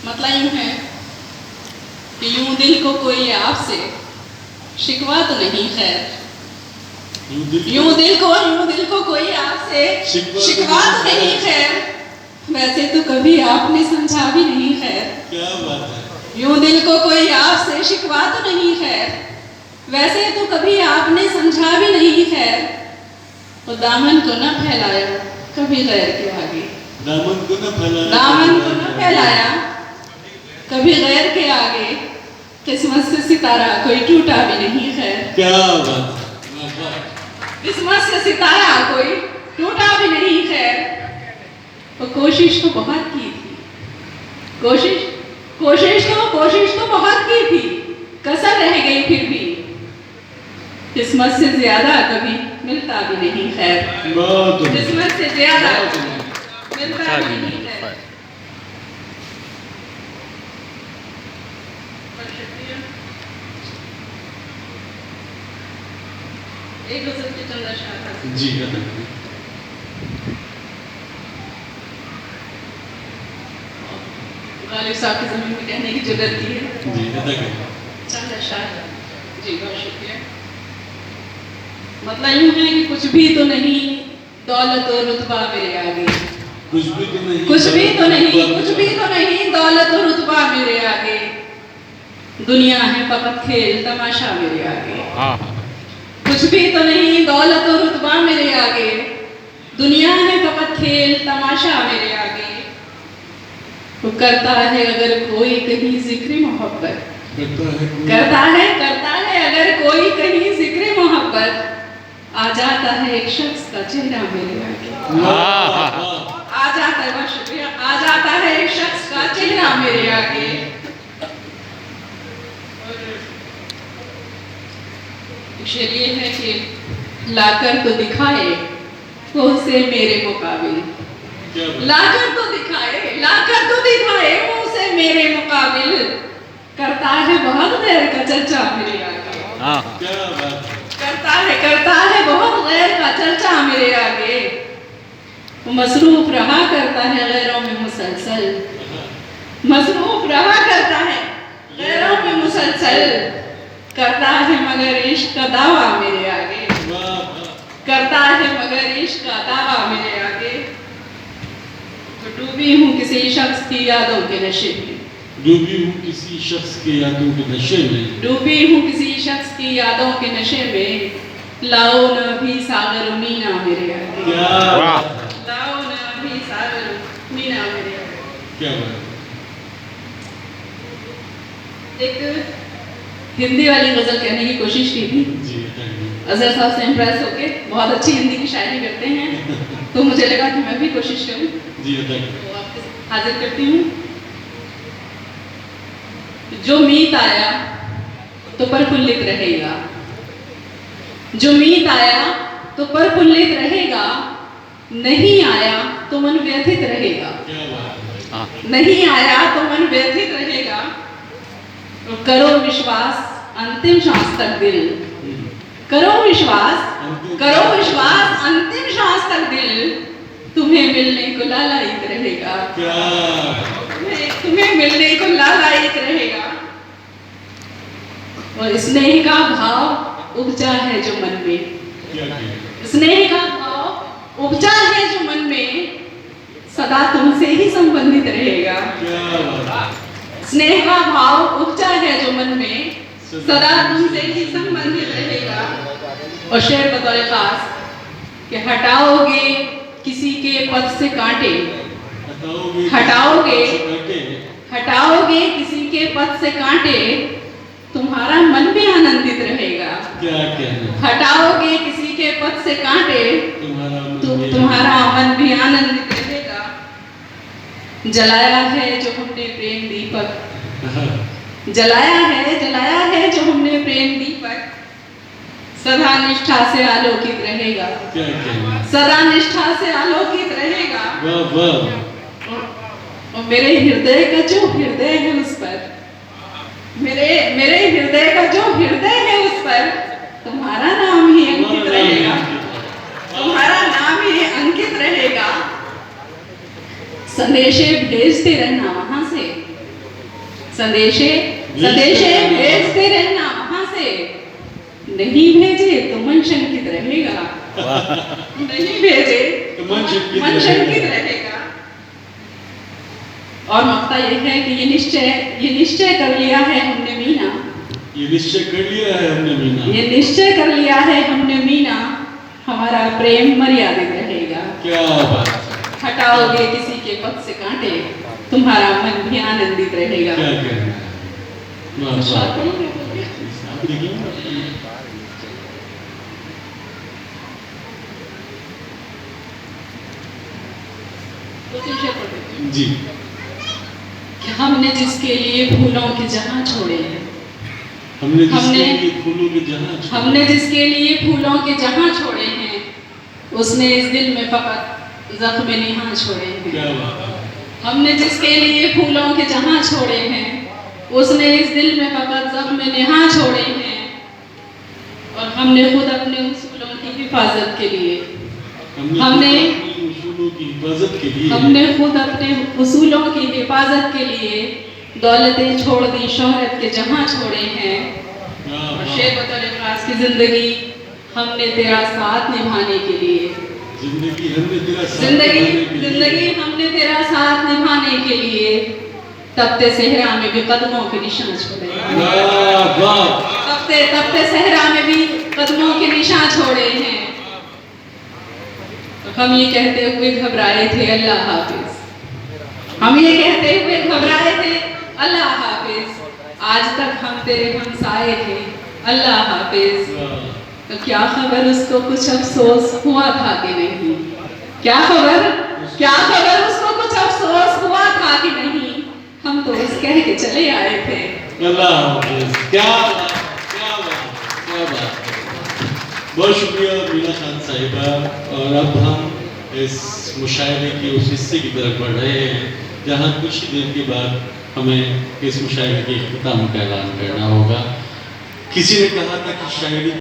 मतलब यूं है कि यूं दिल को कोई आपसे शिकवा तो नहीं खैर, यूं दिल को कोई आपसे शिकवा तो नहीं खैर, वैसे तो कभी आपने समझा भी नहीं खैर। क्या बात है। यूं दिल को कोई आपसे शिकवा तो नहीं खैर, वैसे तो कभी आपने समझा भी नहीं खैर। तो दामन को न फैलाया कभी गैर के आगे, दामन को न फैलाया, दामन को न फैलाया कभी गैर के आगे, किस्मत से सितारा कोई टूटा भी नहीं खैर। क्या बात है। किस्मत से सितारा कोई टूटा भी नहीं खैर। तो कोशिश तो बहुत की थी, कोशिश तो बहुत की थी, कसर रह गई फिर भी, किस्मत से ज्यादा कभी मिलता भी नहीं खैर। किस्मत से ज्यादा मिलता भी नहीं खैर। एक गजल के चंद अशआर जी गालिब साहब की ज़मीन में कहने की जरूरत की है। जी चंद अशआर। जी बहुत शुक्रिया। मतलब यूं है कि कुछ भी तो नहीं दौलत और रुतबा मेरे आगे, कुछ भी तो नहीं दौलत और रुतबा मेरे आगे, दुनिया है फकत खेल तमाशा मेरे आगे। कुछ भी तो नहीं दौलत और रुतबा मेरे आगे, दुनिया है फकत खेल तमाशा मेरे आगे। वो करता है अगर कोई कहीं जिक्र मोहब्बत, करता है अगर कोई कहीं जिक्र मोहब्बत, आ जाता है एक शख्स का चेहरा मेरे आगे। आ जाता है, बहुत शुक्रिया, आ जाता है एक शख्स का चेहरा मेरे आगे। शेर ये है कि लाकर तो दिखाए वो उसे मेरे मुकाबिल, लाकर तो दिखाए वो उसे मेरे मुकाबिल, करता है बहुत गैर का चर्चा मेरे आगे। करता है बहुत गैर का चर्चा मेरे आगे। वो मसरूफ रहा करता है गैरों में मुसलसल, मसरूफ रहा करता है गैरों में मुसलसल, करता है मगर इश्क का दावा मेरे आगे, करता है मगर इश्क का दावा मेरे आगे। तो डूबी हूँ किसी शख्स की यादों के नशे में, डूबी हूँ किसी शख्स के यादों के नशे में, डूबी हूँ किसी शख्स की यादों के नशे में, लाओ न भी सागर मीना मेरे आगे, लाओ न भी सागर मीना मेरे आगे। क्या बात। एक हिंदी वाली गजल कहने की कोशिश की थी, अजहर साहब से इम्प्रेस होके, बहुत अच्छी हिंदी की शायरी करते हैं, तो मुझे लगा कि मैं भी कोशिश करूं, तो आपके हाजिर करती हूँ। जो मीत आया तो प्रफुल्लित रहेगा, जो मीत आया तो प्रफुल्लित रहेगा, नहीं आया तो मन व्यथित रहेगा, नहीं आया तो मन व्यथित रहेगा। करो विश्वास अंतिम सांस तक दिल, करो विश्वास अंतिम सांस तक दिल, तुम्हें मिलने को लालायित रहेगा, तुम्हें मिलने को लालायित रहेगा। और स्नेह का भाव उपजा है जो मन में, स्नेह का भाव उपजा है जो मन में, सदा तुमसे ही संबंधित रहेगा। स्नेह का भाव उपजा है जो मन में, सदा तुमसे ही संबंधित रहेगा। और शेर बतौर खास कि हटाओगे किसी के पद से कांटे, हटाओगे किसी के पद से कांटे, तुम्हारा मन भी आनंदित रहेगा। हटाओगे किसी के पद से कांटे, तुम्हारा मन भी आनंदित रहेगा। जलाया है जो हमने प्रेम दीपक, जलाया है जो हमने प्रेम दीपक, सदा निष्ठा से आलोकित रहेगा, सदा निष्ठा से आलोकित रहेगा। और मेरे हृदय का जो हृदय है उस पर, मेरे हृदय का जो हृदय है उस पर, तुम्हारा नाम ही अंकित रहेगा, तुम्हारा नाम ही अंकित रहेगा। संदेशे भेजते रहना वहां से, संदेशे संदेशे भेजते रहना वहां से, नहीं भेजे तो मन शंकित रहेगा, नहीं भेजे तो मन शंकित रहेगा। और मक्ता ये है कि ये निश्चय कर लिया है हमने मीना, ये निश्चय कर लिया है हमने मीना, ये निश्चय कर लिया है हमने मीना, हमारा प्रेम मर्यादित रहेगा। क्या बात है, हटाओगे किसी के पद से कांटे, तुम्हारा मन भी आनंदित रहेगा। क्या कहना है, वाह वाह। आप देखिए जी, कि हमने जिसके लिए फूलों के जहां छोड़े हैं, हमने जिसके लिए फूलों के जहां छोड़े, हमने जिसके लिए फूलों के जहां छोड़े हैं, उसने इस दिल में फकत जख्म निहां छोड़े हैं। क्या बात है, हमने जिसके लिए फूलों के जहां छोड़े हैं, उसने इस दिल में फकत जख्म निहां छोड़े हैं। और हमने खुद अपने उसूलों की हिफाजत के लिए, हमने खुद अपने उसूलों की हिफाजत के लिए दौलतें छोड़ दी, शोहरत के जहां छोड़े हैं। और शेर बतौर इखलास की जिंदगी हमने तेरा साथ निभाने के लिए, जिंदगी हमने तेरा साथ निभाने के लिए तपते सहरा में भी कदमों के निशान छोड़े, तपते सहरा में भी कदमों के निशान छोड़े हैं। हम ये कहते हुए घबराए थे अल्लाह हाफिज, हम ये कहते हुए घबराए थे अल्लाह हाफिज, आज तक हम तेरे हमसाए थे अल्लाह हाफिज। तो क्या खबर उसको कुछ अफसोस हुआ था कि नहीं, क्या खबर उसको कुछ अफसोस हुआ था कि नहीं, हम तो बस कह के चले आए थे अल्लाह हाफिज। क्या बात, क्या बात, क्या बात। बहुत शुक्रिया मीना खान साहिबा। और अब हम इस मुशायरे के उस हिस्से की तरफ बढ़ रहे हैं जहाँ कुछ ही देर के बाद हमें इस मुशायरे के इख्तिताम का ऐलान करना होगा। किसी ने कहा था कि शायरी